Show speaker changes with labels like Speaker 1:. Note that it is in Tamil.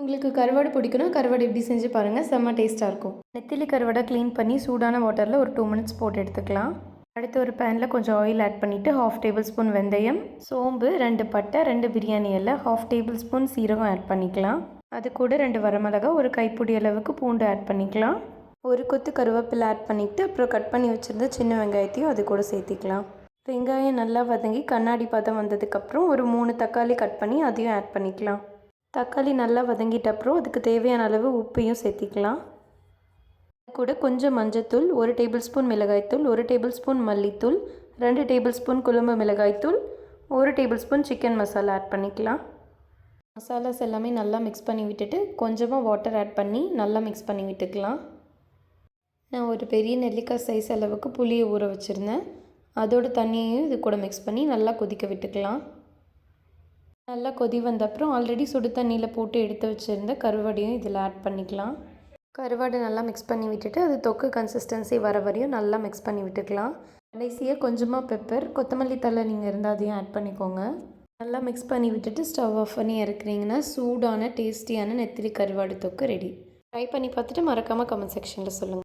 Speaker 1: உங்களுக்கு கருவாடு பிடிக்குன்னா கருவாடு எப்படி செஞ்சு பாருங்கள், செம்ம டேஸ்ட்டாக இருக்கும். நெத்திலி கருவாடை க்ளீன் பண்ணி சூடான வாட்டரில் ஒரு 2 மினிட்ஸ் போட்டு எடுத்துக்கலாம். அடுத்து ஒரு பேனில் கொஞ்சம் ஆயில் ஆட் பண்ணிவிட்டு 1/2 டேபிள் ஸ்பூன் வெந்தயம், சோம்பு, 2 பட்டை, 2 பிரியாணி இலை, 1/2 டேபிள் ஸ்பூன் சீரகம் ஆட் பண்ணிக்கலாம். அது கூட 2 வரமிளகா, ஒரு கைப்பிடி அளவுக்கு பூண்டு ஆட் பண்ணிக்கலாம். ஒரு கொத்து கருவேப்பிலை ஆட் பண்ணிவிட்டு அப்புறம் கட் பண்ணி வச்சுருந்த சின்ன வெங்காயத்தையும் அது கூட சேர்த்திக்கலாம். வெங்காயம் நல்லா வதங்கி கண்ணாடி பதம் வந்ததுக்கப்புறம் ஒரு 3 தக்காளி கட் பண்ணி அதையும் ஆட் பண்ணிக்கலாம். தக்காளி நல்லா வதங்கிட்ட அப்புறம் அதுக்கு தேவையான அளவு உப்பையும் சேர்த்திக்கலாம். கூட கொஞ்சம் மஞ்சத்தூள், 1 டேபிள் ஸ்பூன் மிளகாய்த்தூள், 1 டேபிள் ஸ்பூன் மல்லித்தூள், 2 டேபிள் ஸ்பூன் குழம்பு மிளகாய்த்தூள், 1 tablespoon chicken masala add பண்ணிக்கலாம். மசாலாஸ் எல்லாமே நல்லா மிக்ஸ் பண்ணி விட்டுட்டு கொஞ்சமாக வாட்டர் ஆட் பண்ணி நல்லா மிக்ஸ் பண்ணி விட்டுக்கலாம். நான் ஒரு பெரிய நெல்லிக்காய் சைஸ் அளவுக்கு புளியை ஊற வச்சுருந்தேன். அதோட தண்ணியையும் இது கூட மிக்ஸ் பண்ணி நல்லா கொதிக்க விட்டுக்கலாம். நல்லா கொதி வந்த அப்புறம் ஆல்ரெடி சுடு தண்ணியில் போட்டு எடுத்து வச்சுருந்த கருவாடையும் இதில் ஆட் பண்ணிக்கலாம். கருவாடை நல்லா மிக்ஸ் பண்ணி விட்டுட்டு அது தொக்கு கன்சிஸ்டன்சி வர வரையும் நல்லா மிக்ஸ் பண்ணி விட்டுக்கலாம். கடைசியாக கொஞ்சமாக பெப்பர், கொத்தமல்லி தழை நீங்கள் இருந்தால் அதையும் ஆட் பண்ணிக்கோங்க. நல்லா மிக்ஸ் பண்ணி விட்டுட்டு ஸ்டவ் ஆஃப் பண்ணி இறக்குறீங்கன்னா சூடான டேஸ்டியான நெத்திலி கருவாடு தொக்கு ரெடி. ட்ரை பண்ணி பார்த்துட்டு மறக்காமல் கமெண்ட் செக்ஷனில் சொல்லுங்கள்.